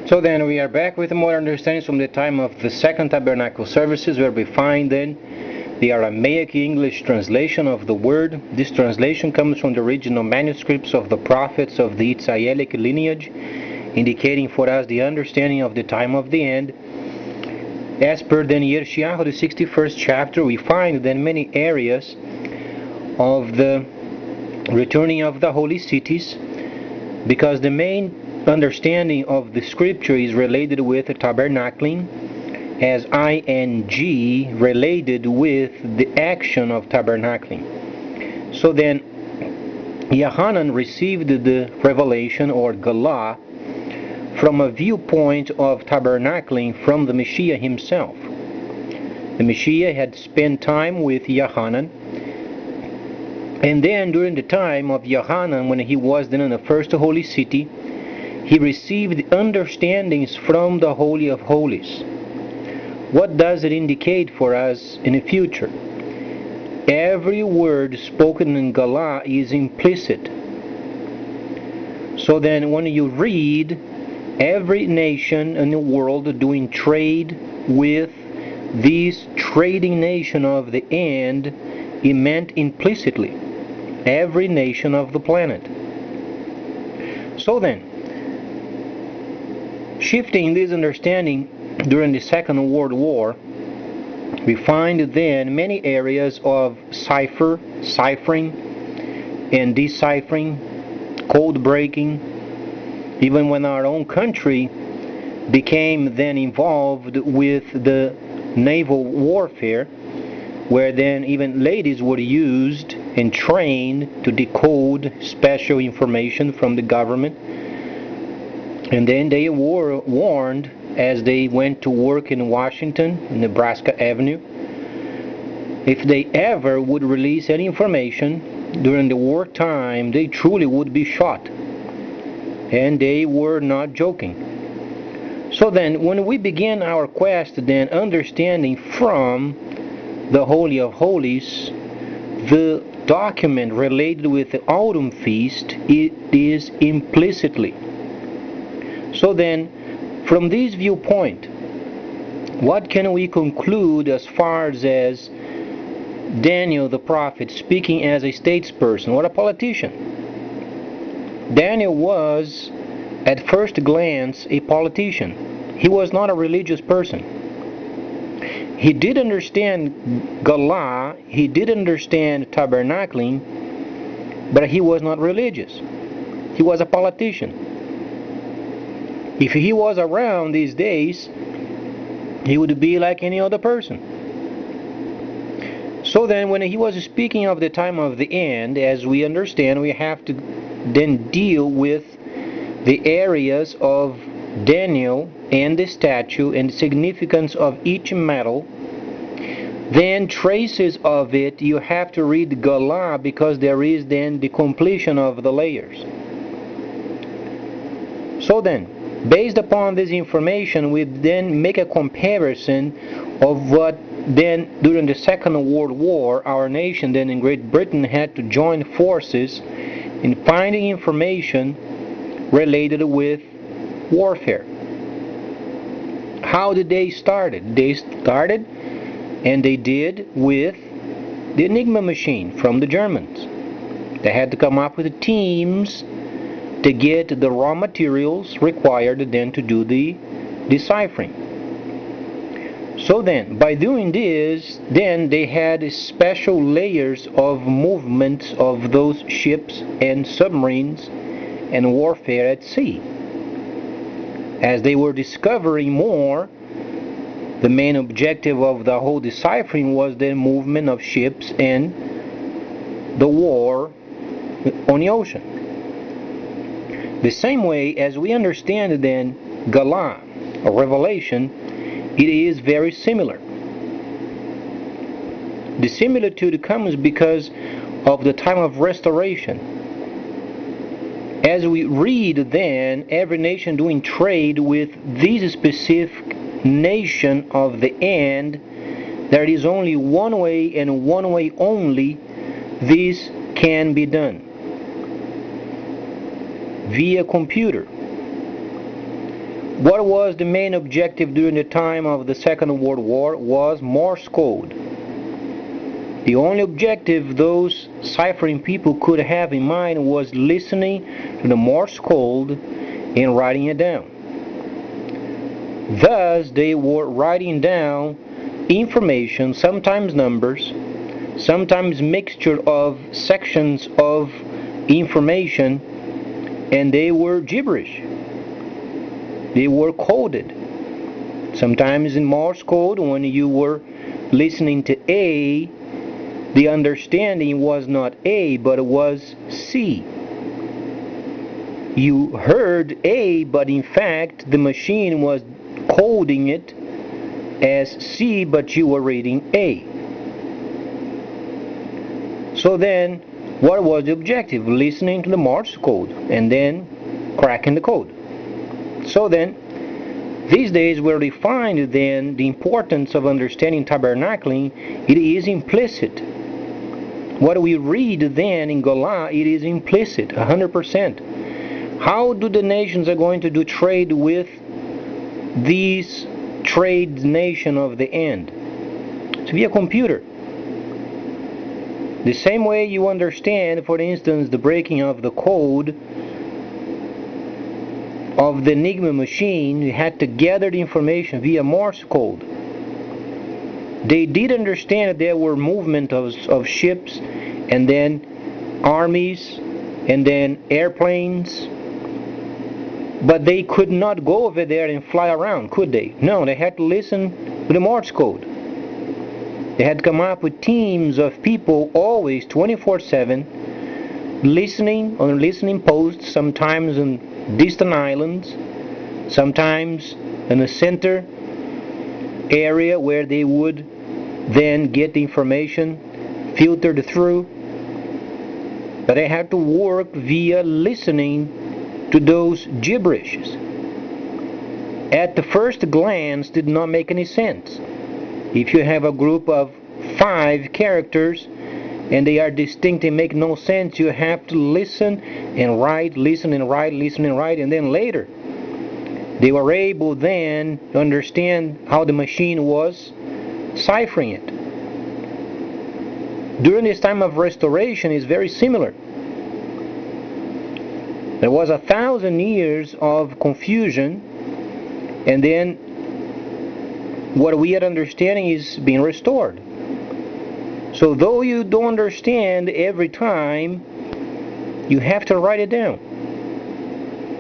So then we are back with more understandings from the time of the Second Tabernacle services, where we find then the Aramaic English translation of the word. This translation comes from the original manuscripts of the prophets of the Israelic lineage, indicating for us the understanding of the time of the end. As per then Yeshayahu, the 61st chapter, we find then many areas of the returning of the holy cities, because the main understanding of the scripture is related with tabernacling, as ing related with the action of tabernacling. So then Yohanan received the revelation or gelah from a viewpoint of tabernacling from the Messiah himself. The Messiah had spent time with Yohanan, and then during the time of Yohanan, when he was then in the first holy city, he received understandings from the Holy of Holies. What does it indicate for us in the future? Every word spoken in gelah is implicit. So then when you read every nation in the world doing trade with this trading nation of the end, it meant implicitly every nation of the planet. So then, shifting this understanding during the Second World War, we find then many areas of ciphering and deciphering, code breaking, even when our own country became then involved with the naval warfare, where then even ladies were used and trained to decode special information from the government. And then they were warned as they went to work in Washington, Nebraska Avenue, if they ever would release any information during the wartime, they truly would be shot. And they were not joking. So then, when we begin our quest, then understanding from the Holy of Holies, the document related with the autumn feast, it is implicitly. So then, from this viewpoint, what can we conclude as far as Daniel the prophet speaking as a statesperson or a politician? Daniel was, at first glance, a politician. He was not a religious person. He did understand gelah, he did understand tabernacling, but he was not religious. He was a politician. If he was around these days, he would be like any other person. So then, when he was speaking of the time of the end, as we understand, we have to then deal with the areas of Daniel and the statue and the significance of each metal. Then traces of it, you have to read gelah, because there is then the completion of the layers. So then, based upon this information, we then make a comparison of what then during the Second World War our nation then in Great Britain had to join forces in finding information related with warfare. How did they start it? They started, and they did, with the Enigma machine from the Germans. They had to come up with teams to get the raw materials required then to do the deciphering. So then, by doing this, then they had special layers of movements of those ships and submarines and warfare at sea. As they were discovering more, the main objective of the whole deciphering was the movement of ships and the war on the ocean. The same way as we understand then gelah, or revelation, it is very similar. The similitude comes because of the time of restoration. As we read then, every nation doing trade with this specific nation of the end, there is only one way and one way only this can be done. Via computer. What was the main objective during the time of the Second World War? Was Morse code. The only objective those ciphering people could have in mind was listening to the Morse code and writing it down. Thus, they were writing down information, sometimes numbers, sometimes mixture of sections of information, and they were gibberish. They were coded. Sometimes in Morse code, when you were listening to A, the understanding was not A, but it was C. You heard A, but in fact the machine was coding it as C, but you were reading A. So then, what was the objective? Listening to the Morse code and then cracking the code. So then, these days we're defined then the importance of understanding tabernacling. It is implicit. What we read then in gelah, it is implicit, 100%. How do the nations are going to do trade with these trade nation of the end? To be a computer. The same way you understand, for instance, the breaking of the code of the Enigma machine, you had to gather the information via Morse code. They did understand that there were movement of ships, and then armies, and then airplanes, but they could not go over there and fly around, could they? No, they had to listen to the Morse code. They had to come up with teams of people always 24/7 listening on listening posts, sometimes in distant islands, sometimes in a center area where they would then get the information filtered through. But they had to work via listening to those gibberishes. At the first glance, did not make any sense. If you have a group of 5 characters and they are distinct and make no sense, you have to listen and write, listen and write, listen and write, and then later they were able then to understand how the machine was ciphering it. During this time of restoration is very similar. There was 1,000 years of confusion, and then what we are understanding is being restored. So though you don't understand every time, you have to write it down.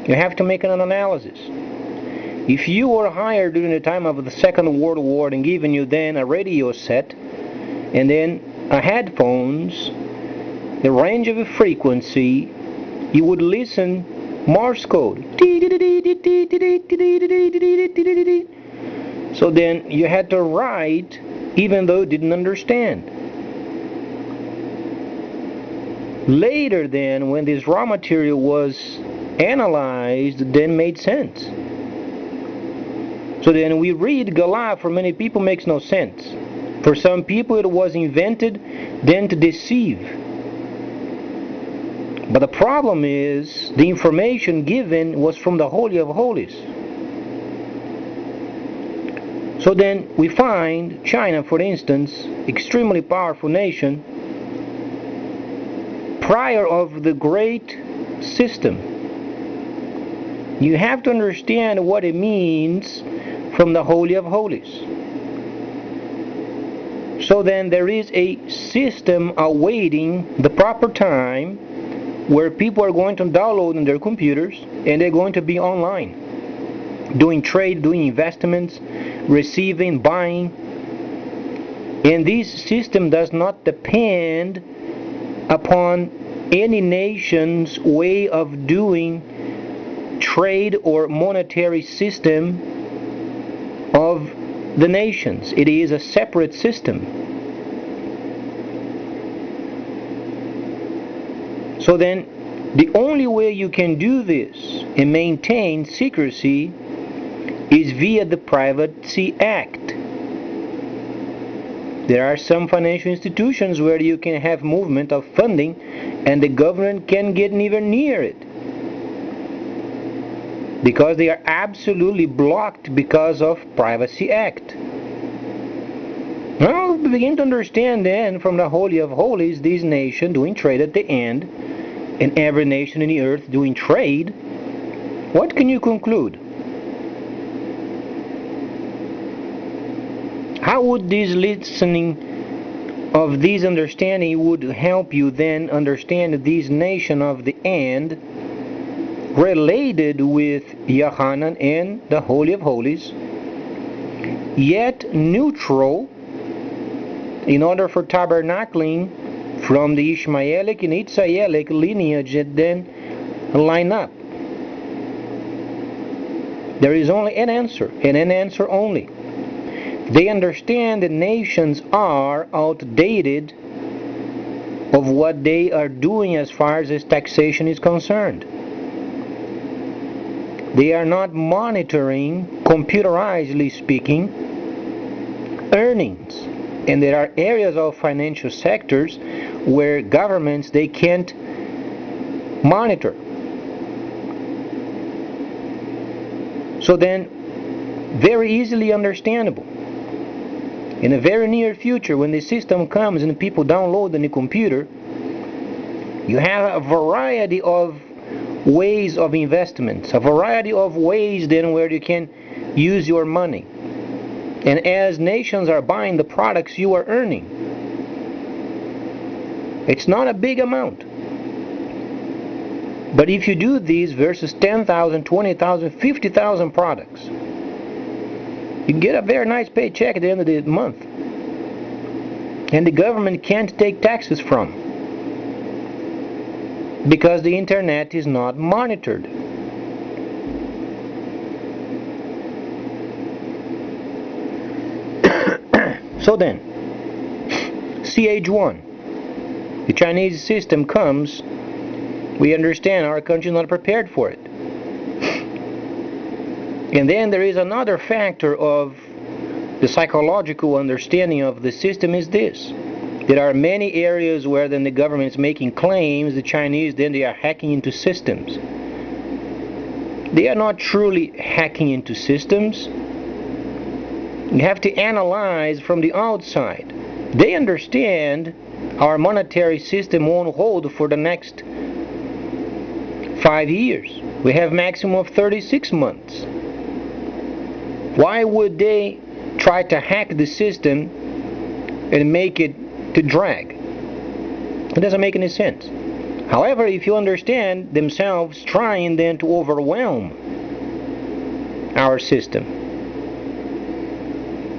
You have to make an analysis. If you were hired during the time of the Second World War and given you then a radio set and then a headphones, the range of a frequency, you would listen Morse code. So then you had to write even though you didn't understand. Later then, when this raw material was analyzed, then made sense. So then we read gelah, for many people makes no sense. For some people it was invented then to deceive. But the problem is the information given was from the Holy of Holies. So then we find China, for instance, extremely powerful nation, prior of the great system. You have to understand what it means from the Holy of Holies. So then there is a system awaiting the proper time where people are going to download on their computers and they're going to be online, doing trade, doing investments, receiving, buying. And this system does not depend upon any nation's way of doing trade or monetary system of the nations. It is a separate system. So then, the only way you can do this and maintain secrecy is via the Privacy Act. There are some financial institutions where you can have movement of funding and the government can get neither near it. because they are absolutely blocked because of Privacy Act. Now we begin to understand then from the Holy of Holies, this nation doing trade at the end, and every nation in the earth doing trade. What can you conclude? How would this listening of this understanding would help you then understand this nation of the end related with Yohanan and the Holy of Holies, yet neutral in order for tabernacling from the Ishmaelic and Itzaelic lineage that then line up? There is only an answer, and an answer only. They understand that nations are outdated of what they are doing as far as this taxation is concerned. They are not monitoring, computerizedly speaking, earnings. And there are areas of financial sectors where governments, they can't monitor. So then, very easily understandable. In a very near future, when the system comes and people download on the computer, you have a variety of ways of investments, a variety of ways then where you can use your money. And as nations are buying the products you are earning, it's not a big amount. But if you do these versus 10,000, 20,000, 50,000 products, you get a very nice paycheck at the end of the month. And the government can't take taxes from, because the internet is not monitored. So then, CH1, the Chinese system comes, we understand our country is not prepared for it. And then there is another factor of the psychological understanding of the system is this. There are many areas where then the government is making claims, the Chinese then they are hacking into systems. They are not truly hacking into systems. You have to analyze from the outside. They understand our monetary system won't hold for the next 5 years. We have maximum of 36 months. Why would they try to hack the system and make it to drag? It doesn't make any sense. However, if you understand themselves trying then to overwhelm our system,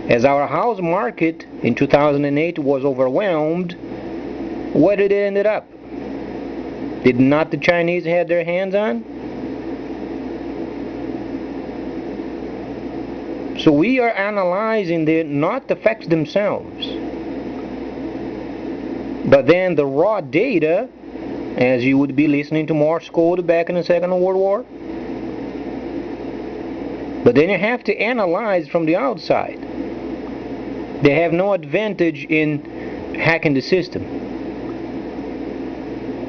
as our house market in 2008 was overwhelmed, what did it end up? Did not the Chinese have their hands on? So we are analyzing not the facts themselves, but then the raw data, as you would be listening to Morse code back in the Second World War. But then you have to analyze from the outside. They have no advantage in hacking the system,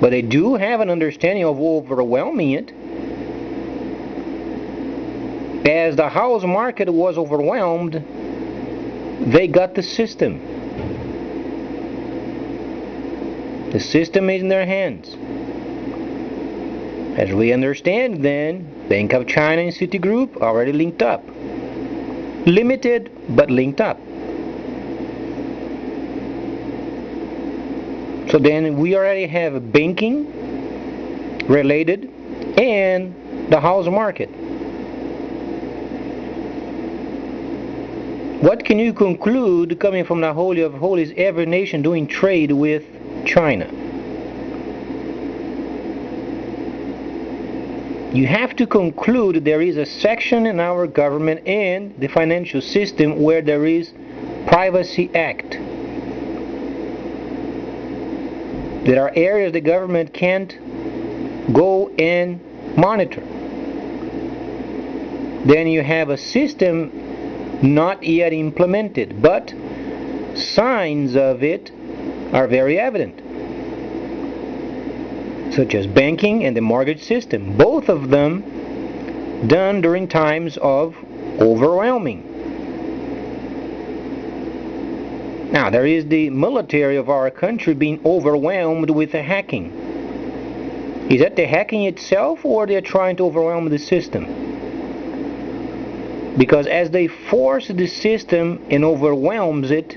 but they do have an understanding of overwhelming it. As the house market was overwhelmed, they got the system. The system is in their hands. As we understand then, Bank of China and Citigroup already linked up. Limited, but linked up. So then we already have banking related and the house market. What can you conclude coming from the Holy of Holies, every nation doing trade with China? You have to conclude there is a section in our government and the financial system where there is Privacy Act. There are areas the government can't go and monitor. Then you have a system not yet implemented, but signs of it are very evident, such as banking and the mortgage system. Both of them done during times of overwhelming. Now, there is the military of our country being overwhelmed with the hacking. Is that the hacking itself, or they're trying to overwhelm the system? Because as they force the system and overwhelms it,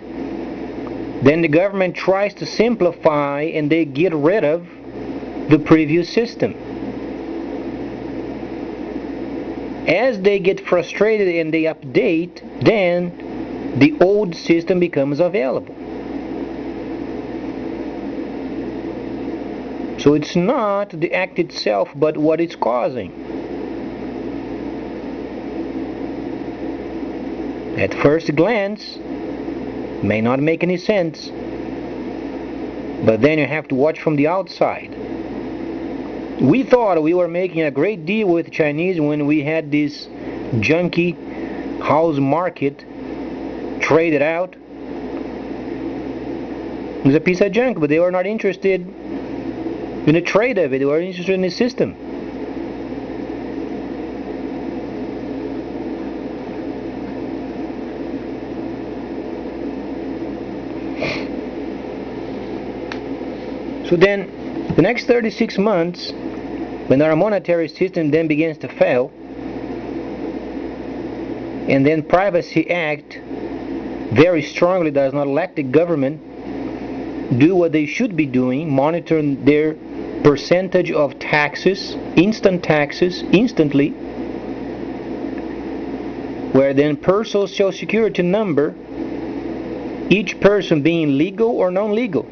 then the government tries to simplify and they get rid of the previous system. As they get frustrated and they update, then the old system becomes available. So it's not the act itself, but what it's causing. At first glance, may not make any sense, but then you have to watch from the outside. We thought we were making a great deal with the Chinese when we had this junky house market traded out. It was a piece of junk, but they were not interested in the trade of it. They were interested in the system. So then, the next 36 months, when our monetary system then begins to fail, and then Privacy Act very strongly does not let the government do what they should be doing, monitoring their percentage of taxes, instant taxes, instantly, where then per social security number, each person being legal or non-legal,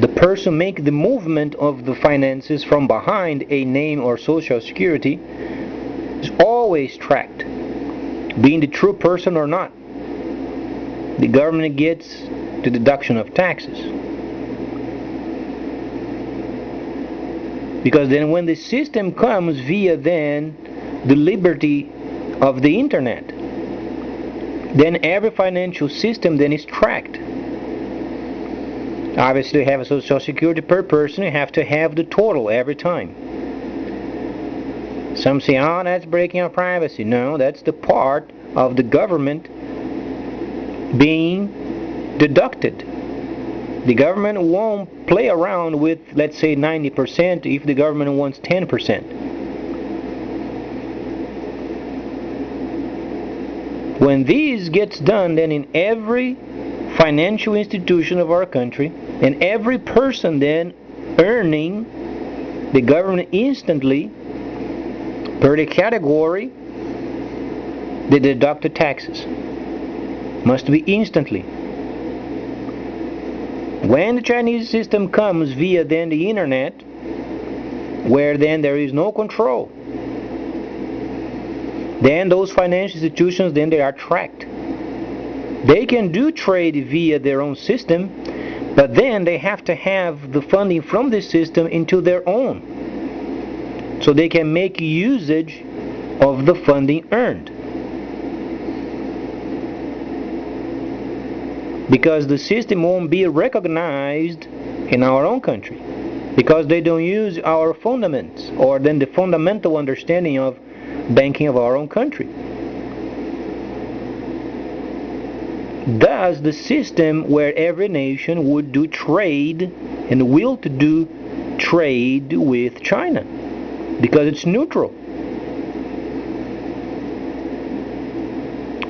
the person make the movement of the finances from behind a name or social security is always tracked, being the true person or not. The government gets the deduction of taxes. Because then when the system comes via then the liberty of the internet, then every financial system then is tracked. Obviously, you have a social security per person, you have to have the total every time. Some say, oh, that's breaking our privacy. No, that's the part of the government being deducted. The government won't play around with, let's say, 90% if the government wants 10%. When this gets done, then in every financial institution of our country, and every person then earning, the government instantly, per the category, they deduct the taxes. Must be instantly. When the Chinese system comes via then the internet, where then there is no control, then those financial institutions, then they are tracked. They can do trade via their own system, but then they have to have the funding from this system into their own, so they can make usage of the funding earned. Because the system won't be recognized in our own country, because they don't use our fundamentals, or then the fundamental understanding of banking of our own country. Thus, the system where every nation would do trade and will to do trade with China, because it's neutral.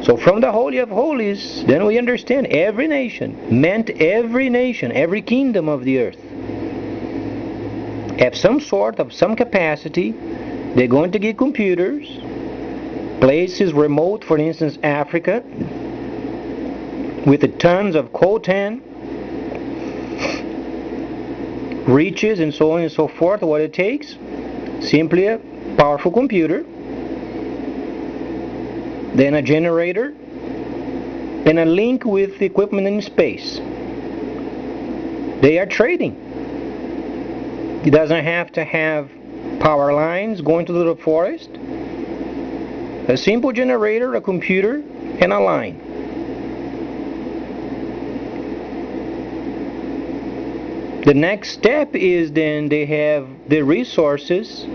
So from the Holy of Holies, then we understand every nation meant every nation, every kingdom of the earth. Have some sort of some capacity. They're going to get computers, places remote, for instance, Africa, with the tons of coltan, reaches, and so on and so forth. What it takes? Simply a powerful computer, then a generator, and a link with the equipment in space. They are trading. It doesn't have to have power lines going to the forest. A simple generator, a computer, and a line. The next step is then they have the resources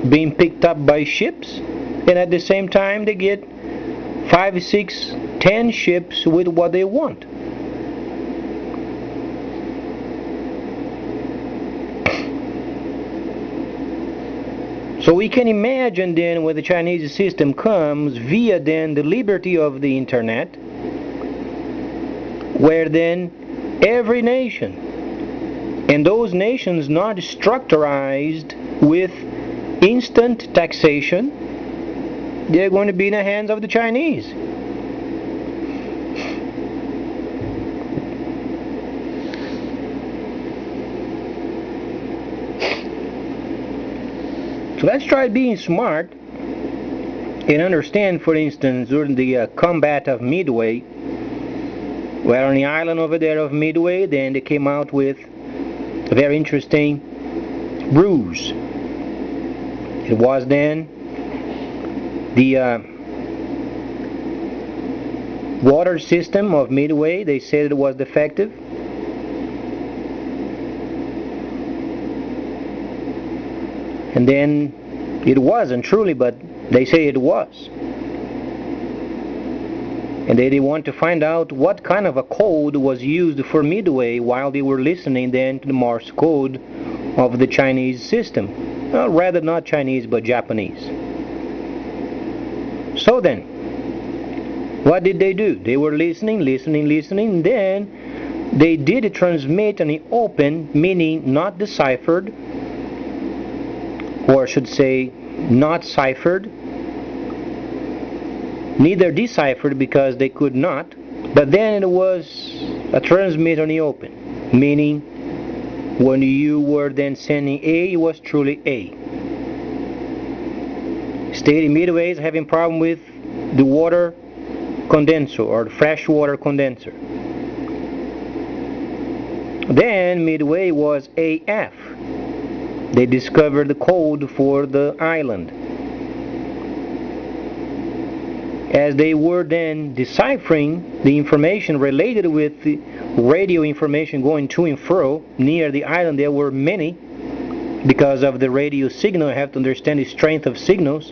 being picked up by ships and at the same time they get 5, 6, 10 ships with what they want. So we can imagine then when the Chinese system comes via then the liberty of the internet, where then every nation, and those nations not structurized with instant taxation, they're going to be in the hands of the Chinese. So let's try being smart and understand, for instance, during the combat of Midway, where on the island over there of Midway, then they came out with a very interesting ruse. It was then the water system of Midway. They said it was defective. And then it wasn't truly, but they say it was. And they want to find out what kind of a code was used for Midway while they were listening then to the Morse code of the Chinese system. Well, rather not Chinese, but Japanese. So then, what did they do? They were listening, then they did transmit an open, meaning not deciphered, or I should say not ciphered, neither deciphered because they could not, but then it was a transmit on the open, meaning when you were then sending A, it was truly A. State Midway is having problem with the water condenser or the freshwater condenser. Then Midway was AF. They discovered the code for the island. As they were then deciphering the information related with the radio information going to and fro near the island, there were many, because of the radio signal. You have to understand the strength of signals.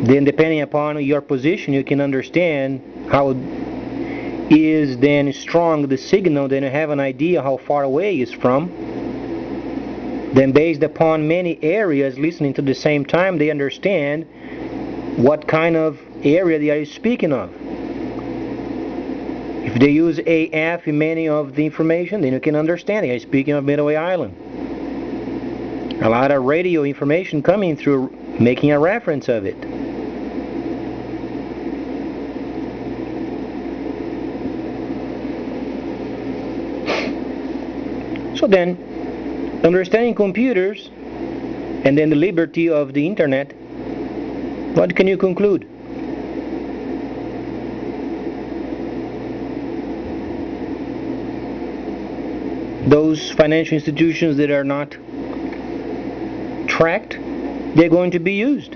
Then depending upon your position, you can understand how is then strong the signal, then you have an idea how far away it is from. Then based upon many areas listening to the same time, they understand what kind of area they are speaking of. If they use AF in many of the information, then you can understand they are speaking of Midway Island. A lot of radio information coming through, making a reference of it. So then, understanding computers and then the liberty of the internet, what can you conclude? Those financial institutions that are not tracked, they're going to be used.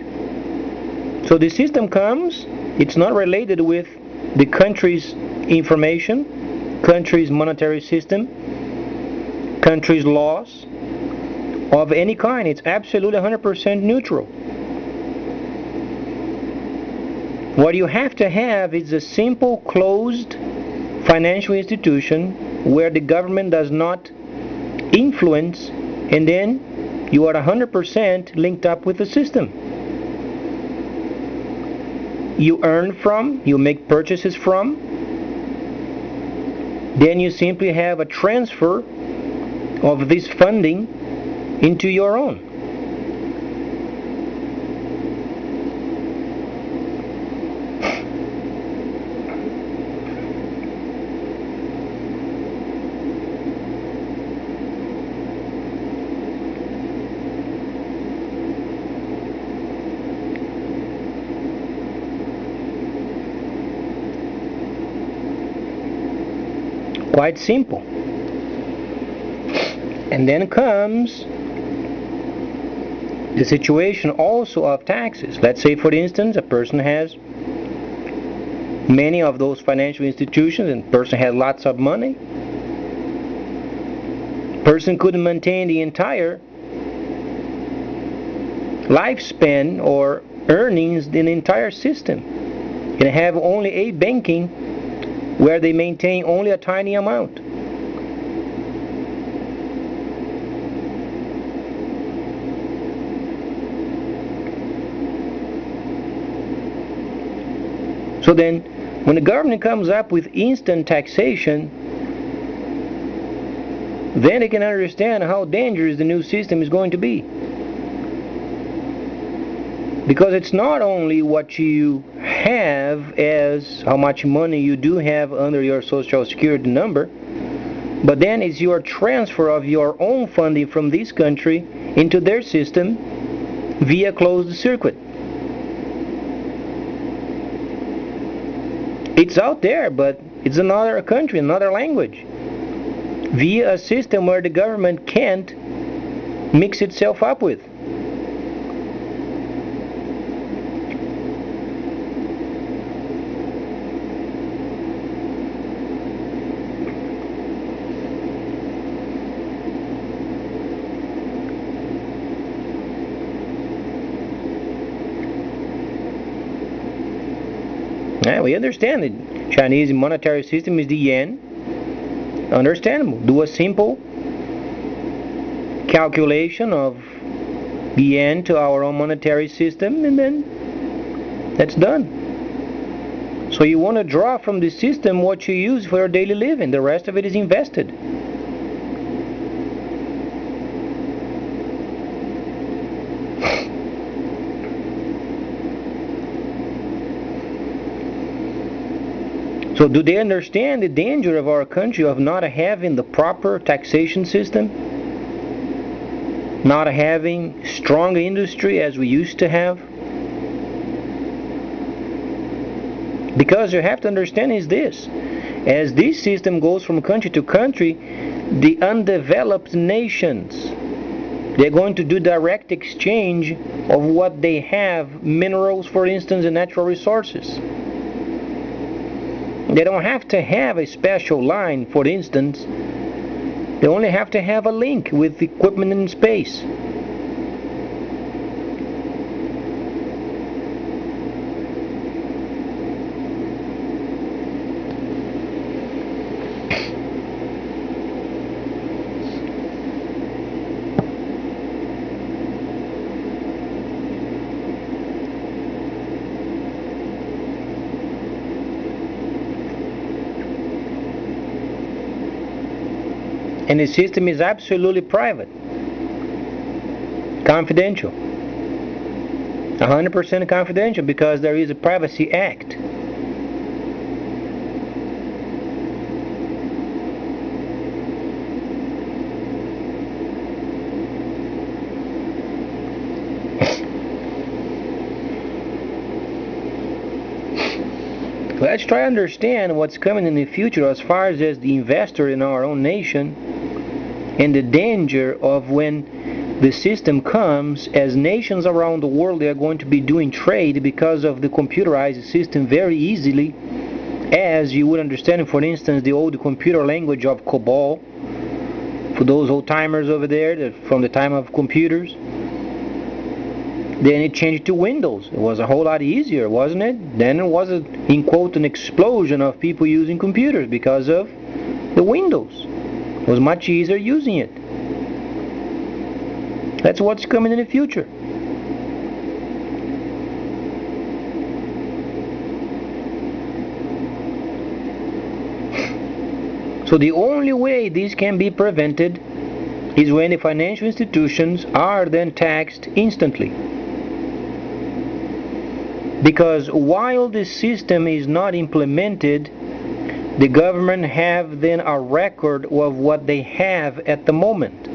So the system comes, it's not related with the country's information, country's monetary system, country's laws of any kind. It's absolutely 100% neutral. What you have to have is a simple closed financial institution where the government does not influence, and then you are 100% linked up with the system. You earn from, you make purchases from, then you simply have a transfer of this funding into your own. Quite simple. And then comes the situation also of taxes. Let's say, for instance, a person has many of those financial institutions and the person has lots of money. Person couldn't maintain the entire lifespan or earnings in the entire system, and have only a banking where they maintain only a tiny amount. So then, when the government comes up with instant taxation, then they can understand how dangerous the new system is going to be. Because it's not only what you have as how much money you do have under your Social Security number, but then it's your transfer of your own funding from this country into their system via closed circuit. It's out there, but it's another country, another language, via a system where the government can't mix itself up with. Yeah, we understand the Chinese monetary system is the yen. Understandable. Do a simple calculation of the yen to our own monetary system, and then that's done. So you want to draw from the system what you use for your daily living. The rest of it is invested. So do they understand the danger of our country of not having the proper taxation system? Not having strong industry as we used to have? Because you have to understand is this. As this system goes from country to country, the undeveloped nations, they're going to do direct exchange of what they have, minerals for instance and natural resources. They don't have to have a special line, for instance. They only have to have a link with equipment in space. And the system is absolutely private, confidential, 100% confidential, because there is a Privacy Act. Let's try to understand what's coming in the future as far as the investor in our own nation, and the danger of when the system comes, as nations around the world they are going to be doing trade because of the computerized system very easily, as you would understand, for instance, the old computer language of COBOL, for those old timers over there from the time of computers. Then it changed to Windows. It was a whole lot easier, wasn't it? Then it was, in quote, an explosion of people using computers because of the Windows. It was much easier using it. That's what's coming in the future. So the only way this can be prevented is when the financial institutions are then taxed instantly. Because while this system is not implemented, the government have then a record of what they have at the moment.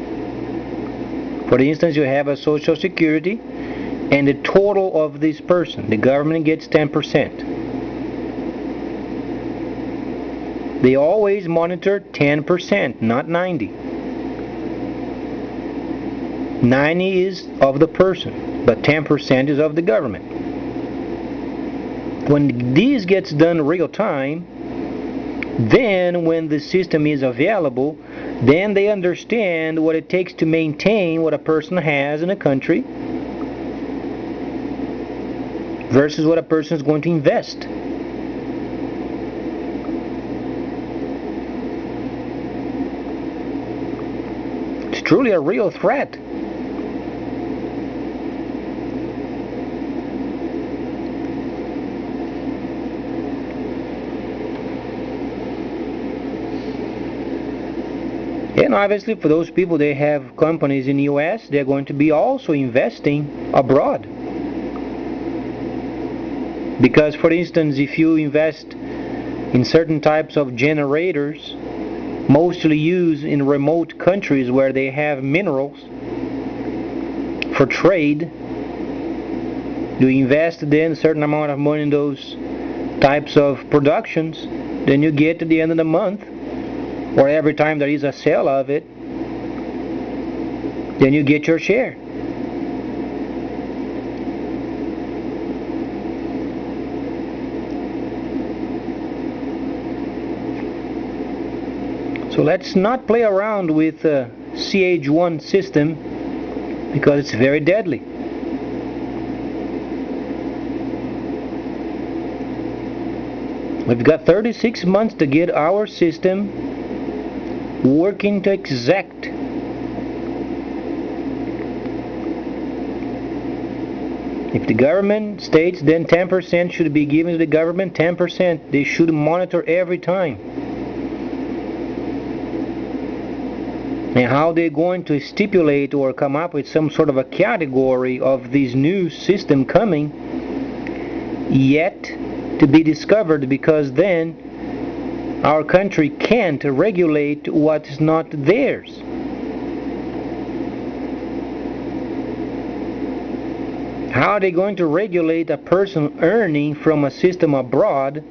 For instance, you have a Social Security, and the total of this person, the government gets 10%. They always monitor 10%, not 90. 90 is of the person, but 10% is of the government. When this gets done real time, then when the system is available, then they understand what it takes to maintain what a person has in a country, versus what a person is going to invest. It's truly a real threat. And obviously for those people, they have companies in the US, they're going to be also investing abroad. Because for instance, if you invest in certain types of generators, mostly used in remote countries where they have minerals for trade, you invest then a certain amount of money in those types of productions, then you get at the end of the month, or every time there is a sale of it, then you get your share. So let's not play around with the CH1 system, because it's very deadly. We've got 36 months to get our system working to exact. If the government states then 10% should be given to the government, 10% they should monitor every time. And how they're going to stipulate or come up with some sort of a category of this new system coming, yet to be discovered, because then our country can't regulate what is not theirs. How are they going to regulate a person earning from a system abroad,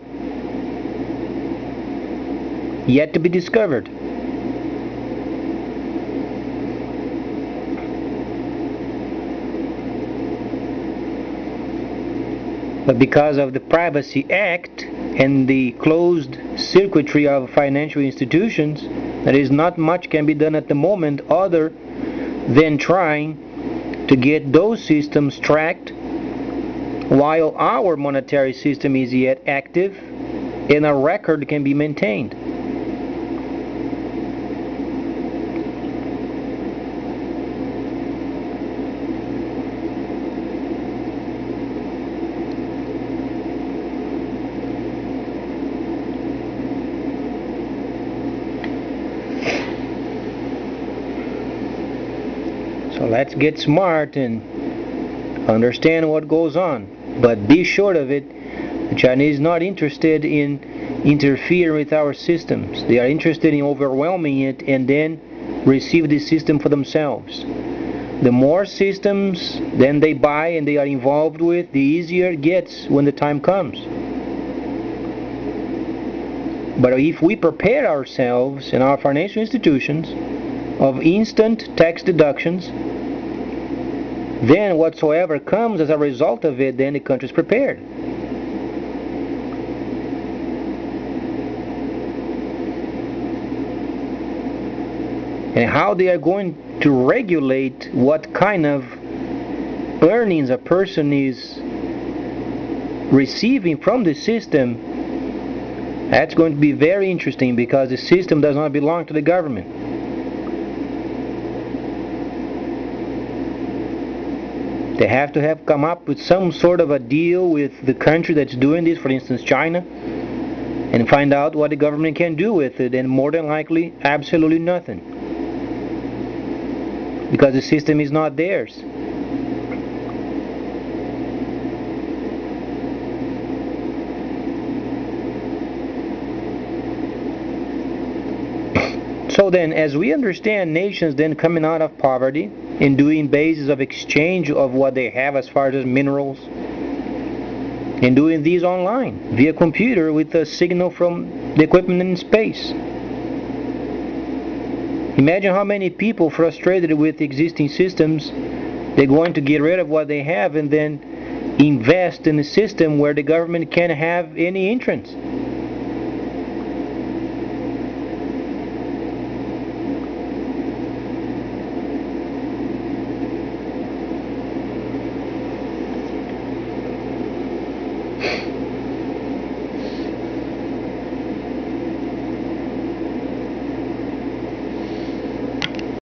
yet to be discovered? But because of the Privacy Act and the closed circuitry of financial institutions, there is not much can be done at the moment other than trying to get those systems tracked while our monetary system is yet active and a record can be maintained. So let's get smart and understand what goes on. But be sure of it, the Chinese are not interested in interfering with our systems. They are interested in overwhelming it and then receive the system for themselves. The more systems then they buy and they are involved with, the easier it gets when the time comes. But if we prepare ourselves and our financial institutions of instant tax deductions, then whatsoever comes as a result of it, then the country is prepared. And how they are going to regulate what kind of earnings a person is receiving from the system, that's going to be very interesting, because the system does not belong to the government. They have to have come up with some sort of a deal with the country that's doing this, for instance China, and find out what the government can do with it, and more than likely absolutely nothing, because the system is not theirs. So then, as we understand nations then coming out of poverty and doing bases of exchange of what they have as far as minerals, and doing these online via computer with a signal from the equipment in space. Imagine how many people frustrated with existing systems, they're going to get rid of what they have and then invest in a system where the government can't have any entrance.